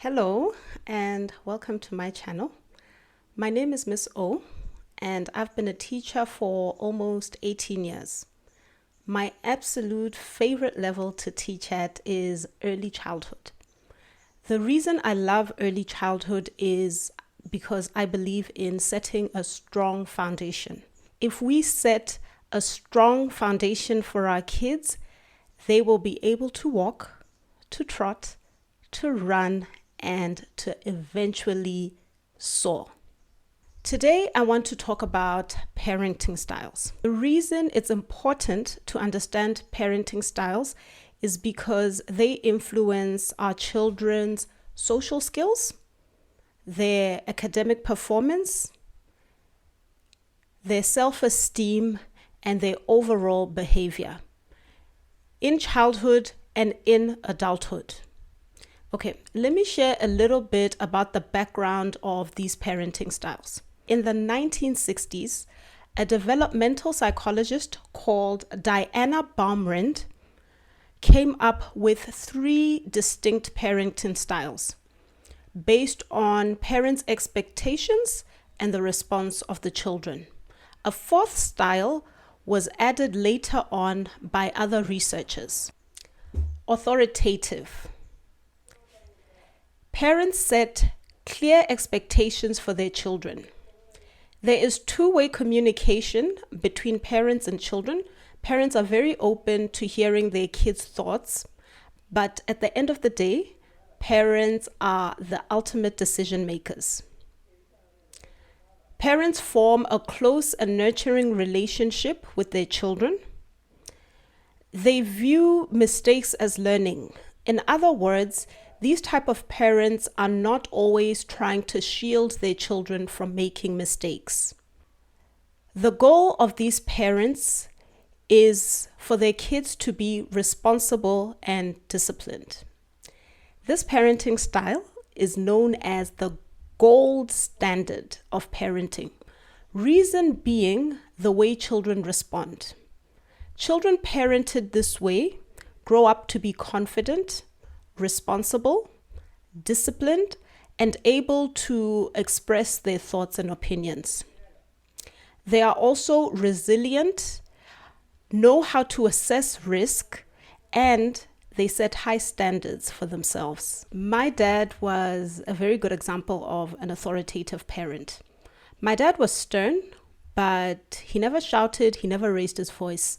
Hello and welcome to my channel. My name is Miss O and I've been a teacher for almost 18 years. My absolute favorite level to teach at is early childhood. The reason I love early childhood is because I believe in setting a strong foundation. If we set a strong foundation for our kids, they will be able to walk, to trot, to run, and to eventually soar. Today, I want to talk about parenting styles. The reason it's important to understand parenting styles is because they influence our children's social skills, their academic performance, their self-esteem, and their overall behavior in childhood and in adulthood. Okay, let me share a little bit about the background of these parenting styles. In the 1960s, a developmental psychologist called Diana Baumrind came up with 3 distinct parenting styles based on parents' expectations and the response of the children. A 4th style was added later on by other researchers. Authoritative. Parents set clear expectations for their children. There is two-way communication between parents and children. Parents are very open to hearing their kids' thoughts, but at the end of the day, parents are the ultimate decision makers. Parents form a close and nurturing relationship with their children. They view mistakes as learning. In other words, these type of parents are not always trying to shield their children from making mistakes. The goal of these parents is for their kids to be responsible and disciplined. This parenting style is known as the gold standard of parenting. Reason being the way children respond. Children parented this way grow up to be confident, responsible, disciplined, and able to express their thoughts and opinions. They are also resilient, know how to assess risk, and they set high standards for themselves. My dad was a very good example of an authoritative parent. My dad was stern, but he never shouted, he never raised his voice.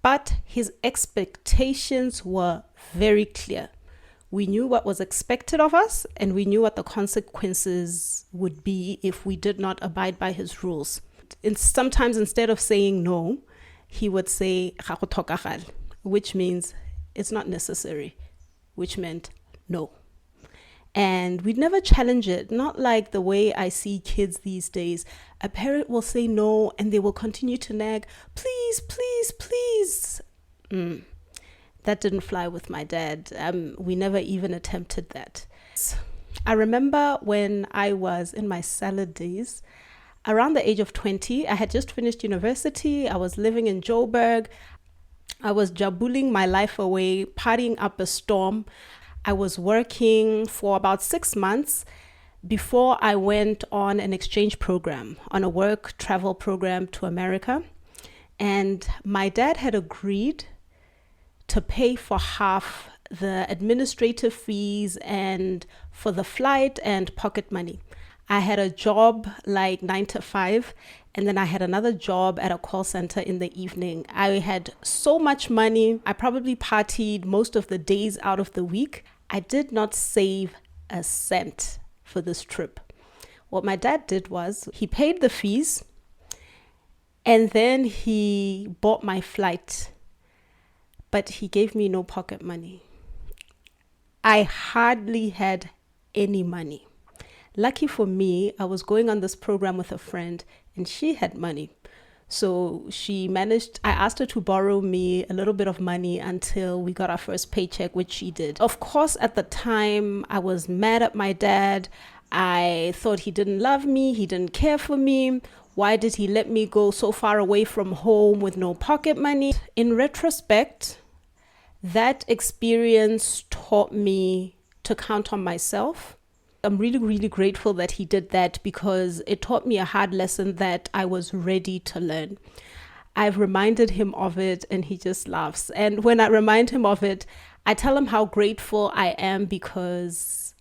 But his expectations were very clear. We knew what was expected of us, and we knew what the consequences would be if we did not abide by his rules. And sometimes instead of saying no, he would say, "Ga go tlhokagala," which means it's not necessary, which meant no. And we'd never challenge it, not like the way I see kids these days. A parent will say no and they will continue to nag, please, please, please. That didn't fly with my dad. We never even attempted that. I remember when I was in my salad days, around the age of 20, I had just finished university. I was living in Joburg. I was jabuling my life away, partying up a storm. I was working for about 6 months before I went on an exchange program, on a work travel program to America. And my dad had agreed to pay for half the administrative fees and for the flight and pocket money. I had a job like 9 to 5, and then I had another job at a call center in the evening. I had so much money. I probably partied most of the days out of the week. I did not save a cent for this trip. What my dad did was he paid the fees and then he bought my flight, but he gave me no pocket money. I hardly had any money. Lucky for me, I was going on this program with a friend and she had money. So I asked her to borrow me a little bit of money until we got our first paycheck, which she did. Of course, at the time, I was mad at my dad. I thought he didn't love me. He didn't care for me. Why did he let me go so far away from home with no pocket money? In retrospect, that experience taught me to count on myself. I'm really, really grateful that he did that because it taught me a hard lesson that I was ready to learn. I've reminded him of it and he just laughs. And when I remind him of it, I tell him how grateful I am because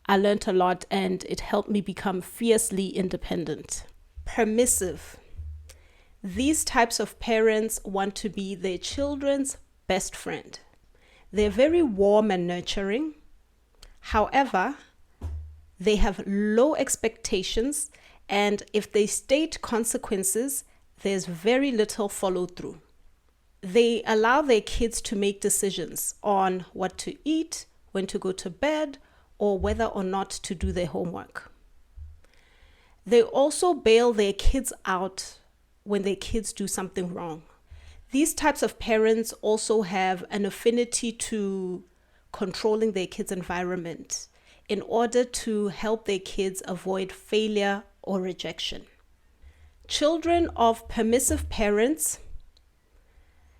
I learned a lot and it helped me become fiercely independent. Permissive. These types of parents want to be their children's best friend. They're very warm and nurturing. However, they have low expectations, and if they state consequences, there's very little follow through. They allow their kids to make decisions on what to eat, when to go to bed, or whether or not to do their homework. They also bail their kids out when their kids do something wrong. These types of parents also have an affinity to controlling their kids' environment in order to help their kids avoid failure or rejection. Children of permissive parents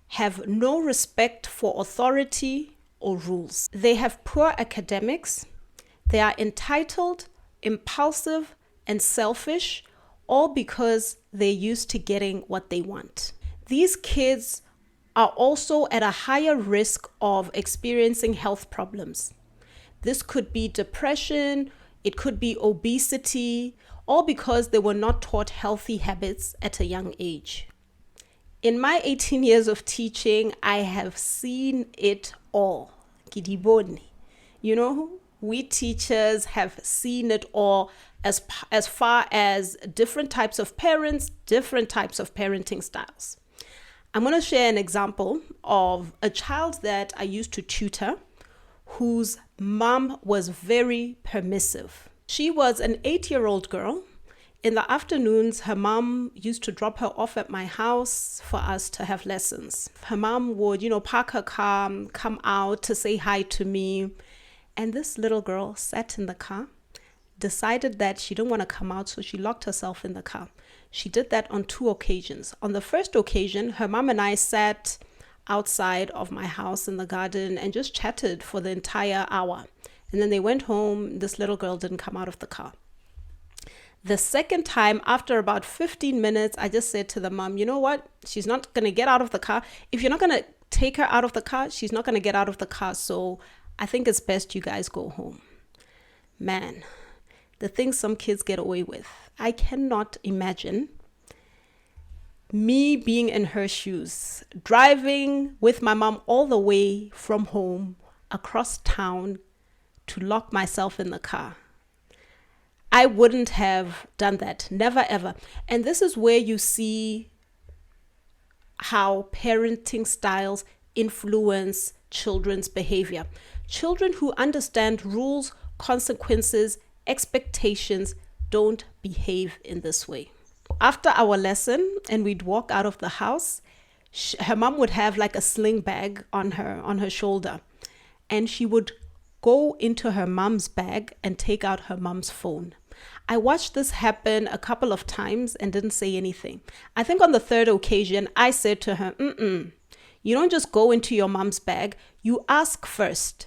have no respect for authority or rules. They have poor academics. They are entitled, impulsive, and selfish, all because they're used to getting what they want. These kids are also at a higher risk of experiencing health problems. This could be depression, it could be obesity, all because they were not taught healthy habits at a young age. In my 18 years of teaching, I have seen it all. Kidiboni. You know, we teachers have seen it all as far as different types of parents, different types of parenting styles. I'm going to share an example of a child that I used to tutor whose mom was very permissive. She was an 8-year-old girl. In the afternoons, her mom used to drop her off at my house for us to have lessons. Her mom would, park her car, come out to say hi to me. And this little girl sat in the car, decided that she didn't want to come out, so she locked herself in the car. She did that on 2 occasions. On the first occasion, her mom and I sat outside of my house in the garden and just chatted for the entire hour. And then they went home. This little girl didn't come out of the car. The second time, after about 15 minutes, I just said to the mom, you know what? She's not going to get out of the car. If you're not going to take her out of the car, she's not going to get out of the car. So I think it's best you guys go home. Man, the things some kids get away with. I cannot imagine me being in her shoes, driving with my mom all the way from home across town to lock myself in the car. I wouldn't have done that. Never, ever. And this is where you see how parenting styles influence children's behavior. Children who understand rules, consequences, expectations don't behave in this way. After our lesson and we'd walk out of the house, her mom would have like a sling bag on her shoulder, and she would go into her mom's bag and take out her mom's phone. I watched this happen a couple of times and didn't say anything. I think on the third occasion, I said to her, you don't just go into your mom's bag, you ask first.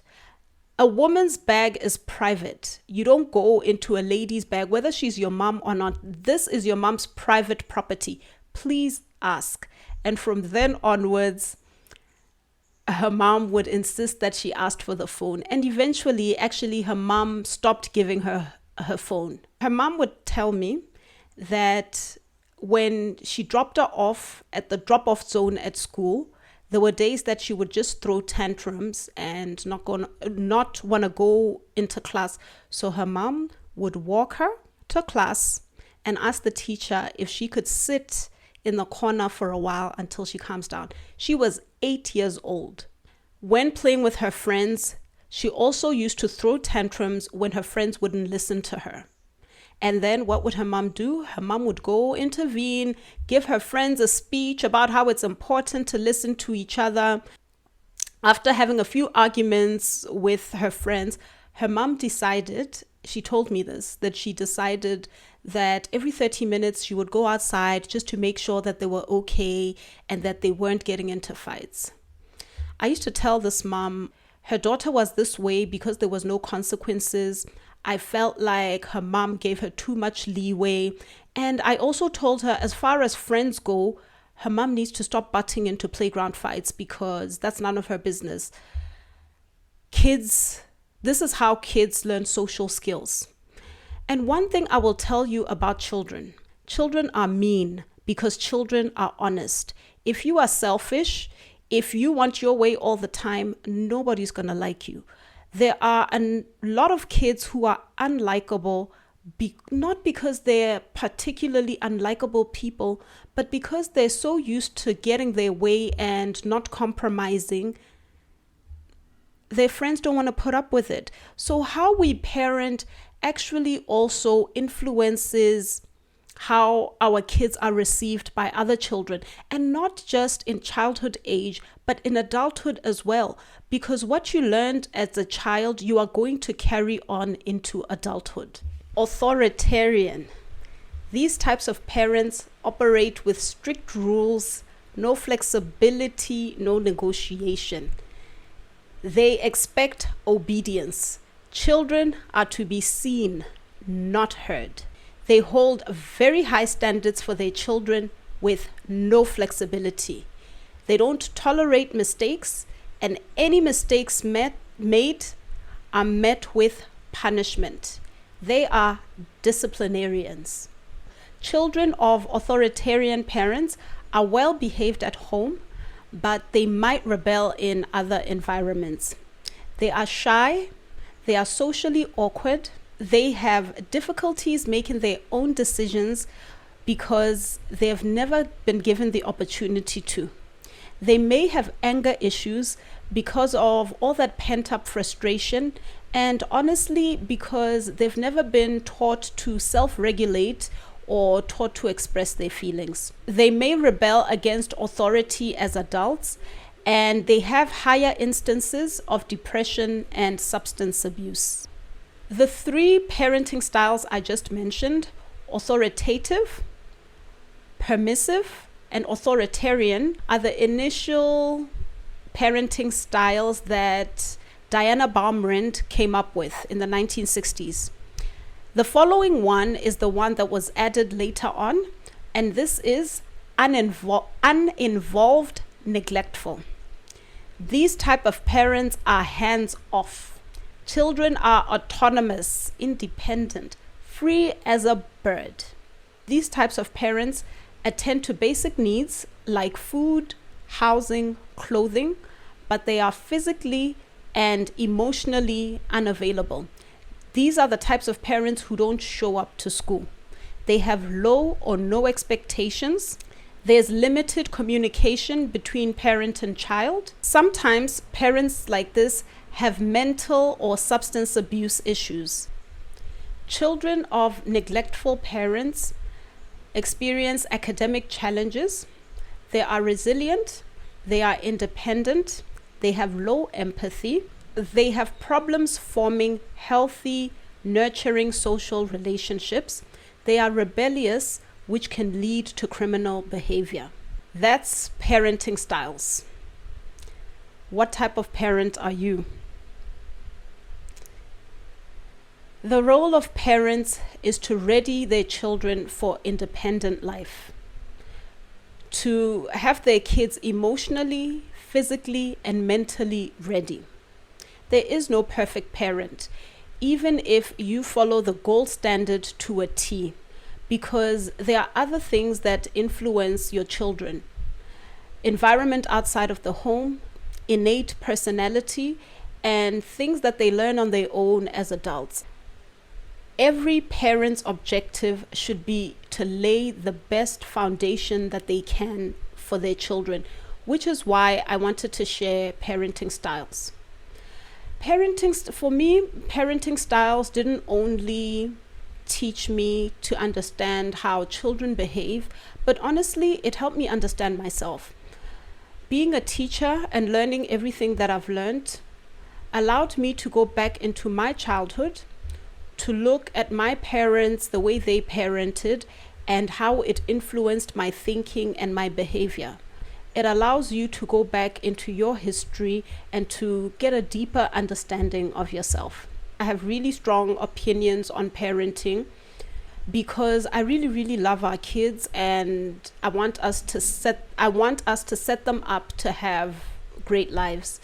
A woman's bag is private. You don't go into a lady's bag, whether she's your mom or not. This is your mom's private property. Please ask. And from then onwards, her mom would insist that she asked for the phone. And eventually, actually, her mom stopped giving her phone. Her mom would tell me that when she dropped her off at the drop-off zone at school, there were days that she would just throw tantrums and not want to go into class. So her mom would walk her to class and ask the teacher if she could sit in the corner for a while until she calms down. She was 8 years old. When playing with her friends, she also used to throw tantrums when her friends wouldn't listen to her. And then what would her mom do? Her mom would go intervene, give her friends a speech about how it's important to listen to each other. After having a few arguments with her friends, her mom decided, she told me this, that she decided that every 30 minutes she would go outside just to make sure that they were okay and that they weren't getting into fights. I used to tell this mom, her daughter was this way because there was no consequences. I felt like her mom gave her too much leeway. And I also told her, as far as friends go, her mom needs to stop butting into playground fights because that's none of her business. Kids, this is how kids learn social skills. And one thing I will tell you about children are mean because children are honest. If you are selfish, if you want your way all the time, nobody's going to like you. There are a lot of kids who are unlikable, not because they're particularly unlikable people, but because they're so used to getting their way and not compromising. Their friends don't want to put up with it. So how we parent actually also influences how our kids are received by other children, and not just in childhood age, but in adulthood as well. Because what you learned as a child, you are going to carry on into adulthood. Authoritarian. These types of parents operate with strict rules, no flexibility, no negotiation. They expect obedience. Children are to be seen, not heard. They hold very high standards for their children with no flexibility. They don't tolerate mistakes, and any mistakes made are met with punishment. They are disciplinarians. Children of authoritarian parents are well behaved at home, but they might rebel in other environments. They are shy, they are socially awkward, they have difficulties making their own decisions because they have never been given the opportunity to. They may have anger issues because of all that pent-up frustration, and honestly because they've never been taught to self-regulate or taught to express their feelings. They may rebel against authority as adults, and they have higher instances of depression and substance abuse. The three parenting styles I just mentioned, authoritative, permissive, and authoritarian, are the initial parenting styles that Diana Baumrind came up with in the 1960s. The following one is the one that was added later on, and this is uninvolved, neglectful. These type of parents are hands-off. Children are autonomous, independent, free as a bird. These types of parents attend to basic needs like food, housing, clothing, but they are physically and emotionally unavailable. These are the types of parents who don't show up to school. They have low or no expectations. There's limited communication between parent and child. Sometimes parents like this have mental or substance abuse issues. Children of neglectful parents experience academic challenges. They are resilient, they are independent, they have low empathy, they have problems forming healthy, nurturing social relationships. They are rebellious, which can lead to criminal behavior. That's parenting styles. What type of parent are you? The role of parents is to ready their children for independent life, to have their kids emotionally, physically, and mentally ready. There is no perfect parent, even if you follow the gold standard to a T, because there are other things that influence your children. Environment outside of the home, innate personality, and things that they learn on their own as adults. Every parent's objective should be to lay the best foundation that they can for their children, which is why I wanted to share parenting styles. For me, parenting styles didn't only teach me to understand how children behave, but honestly, it helped me understand myself. Being a teacher and learning everything that I've learned allowed me to go back into my childhood, to look at my parents, the way they parented, and how it influenced my thinking and my behavior. it allows you to go back into your history and to get a deeper understanding of yourself. I have really strong opinions on parenting because I really, really love our kids, and I want us to set them up to have great lives.